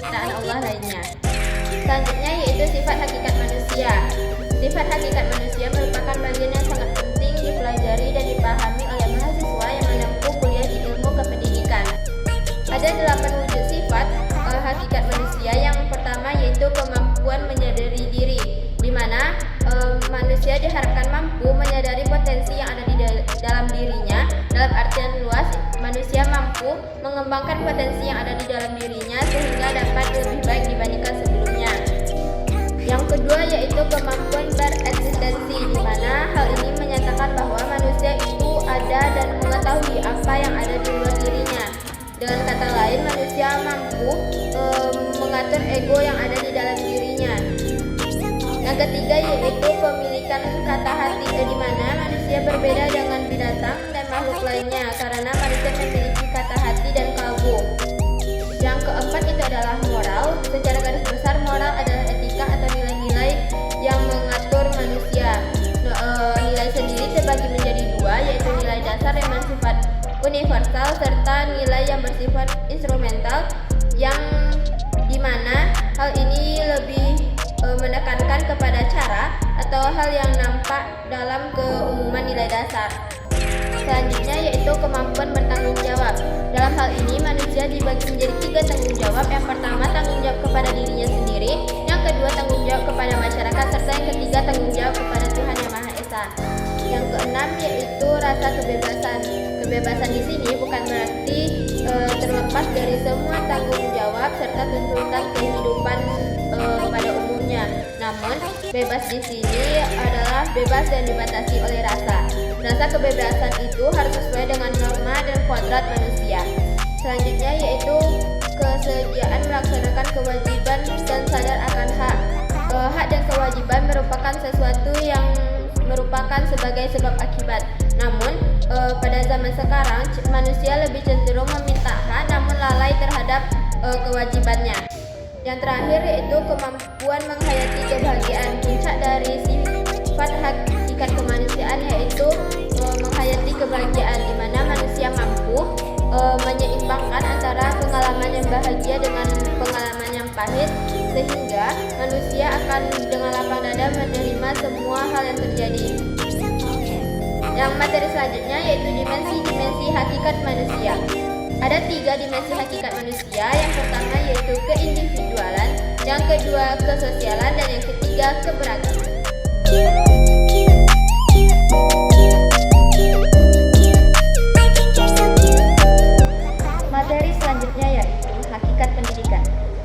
ciptaan Allah lainnya. Selanjutnya yaitu sifat hakikat manusia. Sifat hakikat manusia merupakan bagian yang sangat penting dipelajari dan dipahami oleh mahasiswa yang menempuh kuliah di ilmu kependidikan. Ada 8 wujud sifat hakikat manusia. Yang pertama yaitu kemampuan menyadari diri, di mana manusia diharapkan mampu menyadari potensi yang ada di dalam dirinya. Dalam artian luas, manusia mampu mengembangkan potensi yang ada di dalam dirinya sehingga dapat lebih baik dibandingkan sebelumnya. Yang kedua yaitu kemampuan bereksistensi, di mana hal ini menyatakan bahwa manusia itu ada dan mengetahui apa yang ada di luar dirinya. Dengan kata lain, manusia mampu mengatur ego yang ada di dalam dirinya. Yang ketiga yaitu pemilikan kata hati, di mana manusia berbeda dengan binatang dan makhluk lainnya karena manusia memiliki kata hati dan kalbu. Yang keempat itu adalah moral. Secara garis besar, moral adalah etika atau nilai-nilai yang mengatur manusia. Nilai sendiri terbagi menjadi dua, yaitu nilai dasar yang bersifat universal serta nilai yang bersifat instrumental, yang dimana hal ini lebih menekankan kepada cara atau hal yang nampak dalam keumuman nilai dasar. Selanjutnya yaitu kemampuan bertanggung jawab. Dalam hal ini manusia dibagi menjadi 3 tanggung jawab. Yang pertama tanggung jawab kepada dirinya sendiri, yang kedua tanggung jawab kepada masyarakat, serta yang ketiga tanggung jawab kepada Tuhan Yang Maha Esa. Yang keenam yaitu rasa kebebasan. Kebebasan di sini bukan berarti terlepas dari semua tanggung jawab serta tuntutan kehidupan pada umumnya. Namun, bebas di sini adalah bebas yang dibatasi oleh rasa. Rasa kebebasan itu harus sesuai dengan norma dan kodrat manusia. Selanjutnya yaitu kesediaan melaksanakan kewajiban dan sadar akan hak. Hak dan kewajiban merupakan sesuatu yang merupakan sebagai sebab akibat. Namun, pada zaman sekarang manusia lebih cenderung meminta hak namun lalai terhadap kewajibannya. Yang terakhir yaitu kemampuan menghayati kebahagiaan. Puncak dari sifat hakikat kemanusiaan yaitu menghayati kebahagiaan, di mana manusia mampu menyeimbangkan antara pengalaman yang bahagia dengan pengalaman yang pahit, sehingga manusia akan dengan lapang dada menerima semua hal yang terjadi. Yang materi selanjutnya yaitu dimensi-dimensi hakikat manusia. Ada 3 dimensi hakikat manusia. Yang pertama yaitu keindividualan, yang kedua kesosialan, dan yang ketiga keberagaman. Materi selanjutnya yaitu hakikat pendidikan.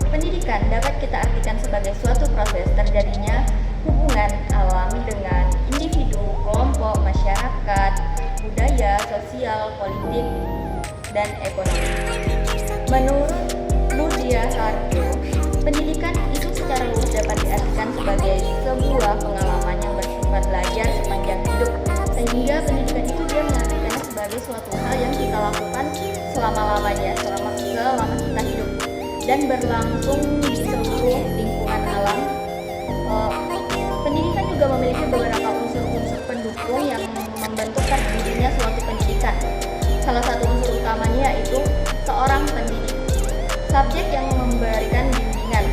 Pendidikan dapat kita artikan sebagai suatu proses terjadinya hubungan alam dengan individu, kelompok, masyarakat, budaya, sosial, politik, dan ekonomi. Menurut Budia Harjo, pendidikan itu secara luas dapat diartikan sebagai sebuah pengalaman yang bersifat belajar sepanjang hidup, sehingga pendidikan itu dia mengartikannya sebagai suatu hal yang kita lakukan selama-lamanya, selama kita hidup, dan berlangsung di seluruh lingkungan alam. Pendidikan juga memiliki beberapa unsur-unsur pendukung yang membentuk terdirinya suatu pendidikan. Salah satu unsur utamanya yaitu seorang pendidik, subjek yang memberikan bimbingan.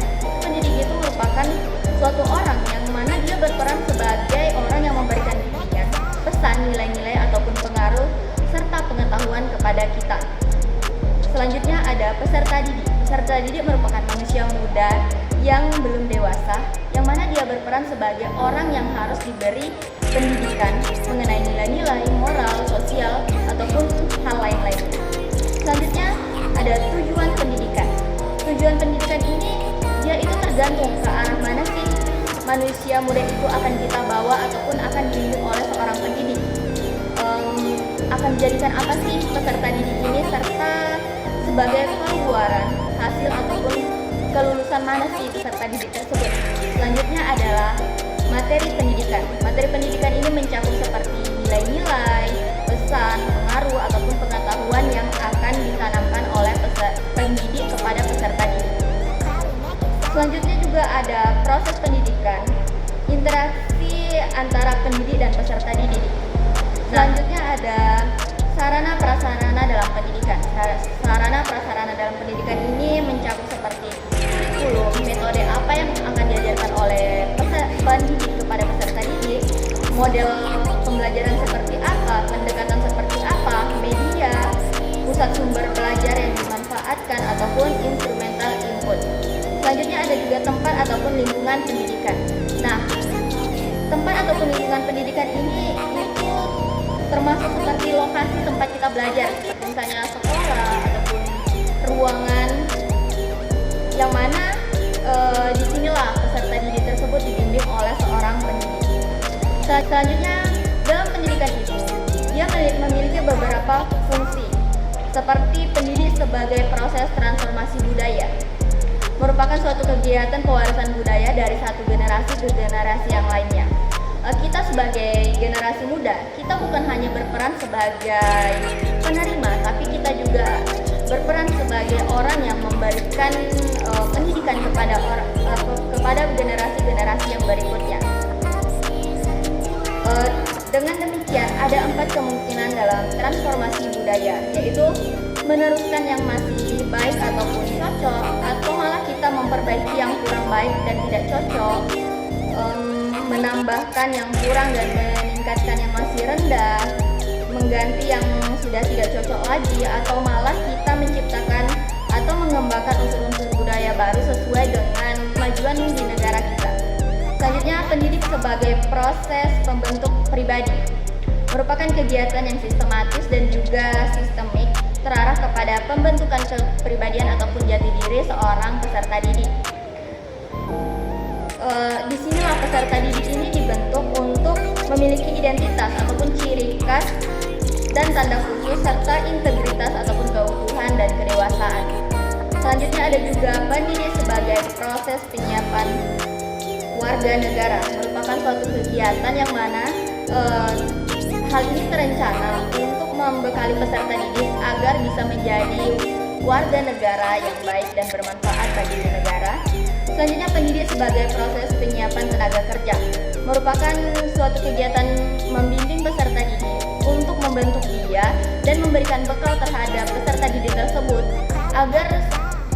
Pendidik itu merupakan suatu orang yang mana dia berperan sebagai orang yang memberikan bimbingan, pesan, nilai-nilai ataupun pengaruh serta pengetahuan kepada kita. Selanjutnya ada peserta didik. Peserta didik merupakan manusia muda yang belum dewasa, yang mana dia berperan sebagai orang yang harus diberi pendidikan mengenai nilai-nilai moral, sosial, ataupun hal lain-lainnya. Selanjutnya ada tujuan pendidikan. Tujuan pendidikan ini dia itu tergantung ke arah mana sih manusia muda itu akan kita bawa ataupun akan dibimbing oleh seorang pendidik. Akan dijadikan apa sih peserta didik ini, serta sebagai keluaran hasil ataupun kelulusan mana sih peserta didik tersebut. Selanjutnya adalah materi pendidikan. Materi pendidikan ini mencakup seperti nilai-nilai, pesan, pengaruh ataupun pengetahuan yang akan ditanamkan oleh pendidik kepada peserta didik. Selanjutnya juga ada proses pendidikan, interaksi antara pendidik dan peserta didik. Selanjutnya ada sarana prasarana dalam pendidikan. Sarana prasarana dalam pendidikan ini mencakup seperti model pembelajaran seperti apa, pendekatan seperti apa, media, pusat sumber belajar yang dimanfaatkan, ataupun instrumental input. Selanjutnya ada juga tempat ataupun lingkungan pendidikan. Nah, tempat ataupun lingkungan pendidikan ini itu termasuk seperti lokasi tempat kita belajar, seperti misalnya sekolah ataupun ruangan, yang mana disinilah peserta didik tersebut dibimbing oleh seorang pendidik. Selanjutnya, dalam pendidikan itu, dia memiliki beberapa fungsi, seperti pendidik sebagai proses transformasi budaya, merupakan suatu kegiatan pewarisan budaya dari satu generasi ke generasi yang lainnya. Kita sebagai generasi muda, kita bukan hanya berperan sebagai penerima, tapi kita juga berperan sebagai orang yang memberikan pendidikan kepada generasi-generasi yang berikutnya. Dengan demikian, ada 4 kemungkinan dalam transformasi budaya, yaitu meneruskan yang masih baik ataupun cocok, atau malah kita memperbaiki yang kurang baik dan tidak cocok, menambahkan yang kurang dan meningkatkan yang masih rendah, mengganti yang sudah tidak cocok lagi, atau malah kita menciptakan atau mengembangkan unsur-unsur budaya baru sesuai dengan kemajuan di negara kita. Selanjutnya, pendidik sebagai proses pembentuk pribadi, merupakan kegiatan yang sistematis dan juga sistemik, terarah kepada pembentukan kepribadian ataupun jati diri seorang peserta didik. Disinilah peserta didik ini dibentuk untuk memiliki identitas ataupun ciri khas dan tanda khusus, serta integritas ataupun keutuhan dan kedewasaan. Selanjutnya ada juga pendidik sebagai proses penyiapan warga negara, merupakan suatu kegiatan yang mana hal ini terencana untuk membekali peserta didik agar bisa menjadi warga negara yang baik dan bermanfaat bagi negara. Selanjutnya, pendidik sebagai proses penyiapan tenaga kerja, merupakan suatu kegiatan membimbing peserta didik untuk membentuk dia dan memberikan bekal terhadap peserta didik tersebut agar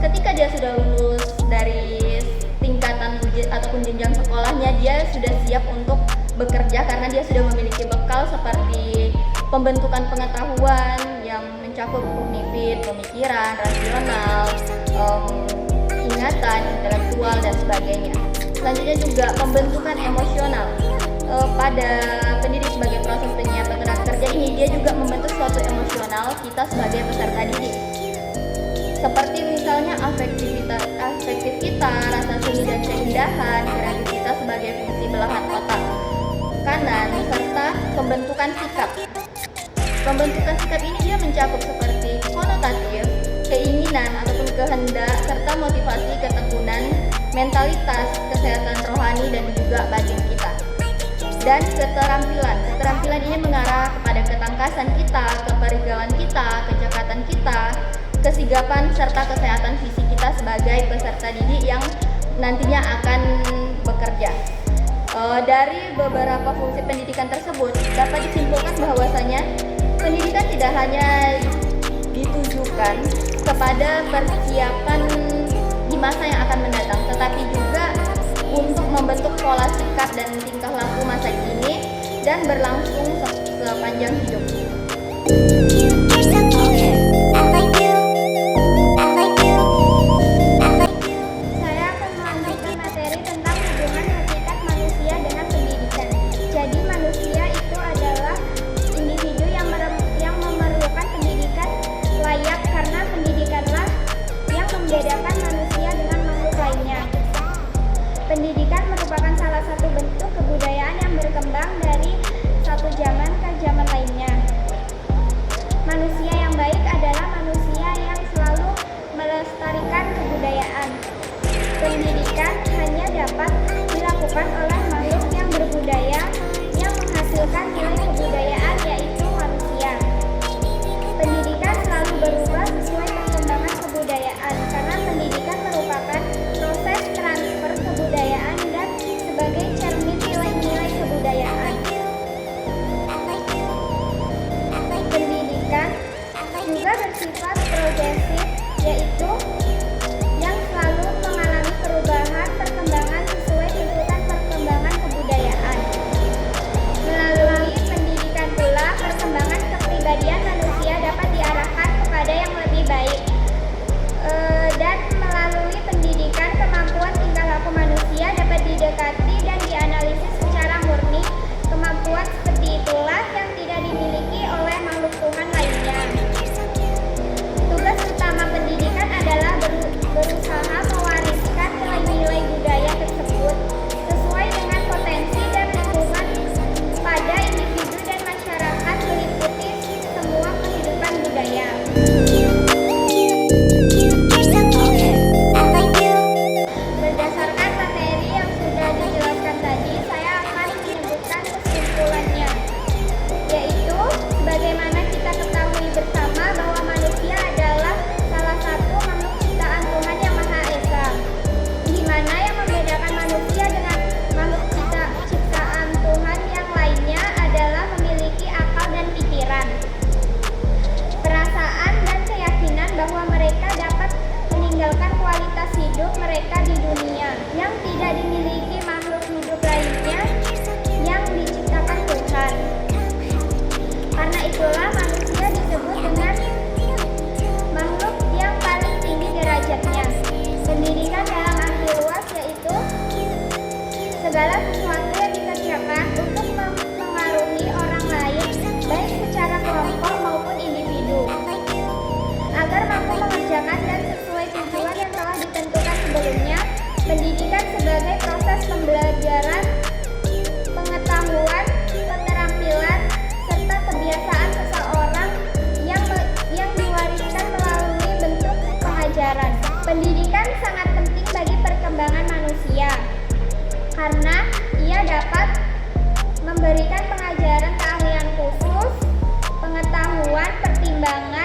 ketika dia sudah lulus dari tingkatan ataupun jenjang sekolahnya, dia sudah siap untuk bekerja karena dia sudah memiliki bekal seperti pembentukan pengetahuan yang mencakup kognitif, pemikiran, rasional, ingatan, intelektual, dan sebagainya. Selanjutnya juga pembentukan emosional. Pada pendidik sebagai proses penyiapan tenaga kerja ini, dia juga membentuk suatu emosional kita sebagai peserta didik, seperti misalnya afektif kita, rasa seni dan keindahan, kreativitas sebagai fungsi belahan otak kanan, serta pembentukan sikap. Pembentukan sikap ini dia mencakup seperti konotatif, keinginan ataupun kehendak, serta motivasi, ketekunan, mentalitas, kesehatan rohani, dan juga batin kita. Dan keterampilan. Keterampilan ini mengarah kepada ketangkasan kita, kepergaulan kita, kecekatan kita, kesigapan, serta kesehatan fisik kita sebagai peserta didik yang nantinya akan bekerja. Dari beberapa fungsi pendidikan tersebut dapat disimpulkan bahwasanya pendidikan tidak hanya ditujukan kepada persiapan di masa yang akan mendatang, tetapi juga untuk membentuk pola sikap dan tingkah laku masa kini dan berlangsung sepanjang hidup. Saya akan melanjutkan materi tentang hubungan hakikat manusia dengan pendidikan. Jadi manusia itu adalah individu yang memerlukan pendidikan layak, karena pendidikanlah yang membedakan manusia dengan makhluk lainnya. Pendidikan merupakan salah satu bentuk kebudayaan yang berkembang dari satu zaman ke zaman lainnya. Manusia yang baik adalah manusia yang selalu melestarikan kebudayaan. Pendidikan hanya dapat dilakukan oleh makhluk yang berbudaya yang menghasilkan nilai kebudayaan, yaitu manusia. Pendidikan selalu berubah sesuai perkembangan kebudayaan, karena pendidikan merupakan proses transfer kebudayaan dan sebagai cermin nilai-nilai kebudayaan. Pendidikan juga bersifat progresif, yaitu yang selalu mengalami perubahan perkembangan sesuai tuntutan perkembangan perkembangan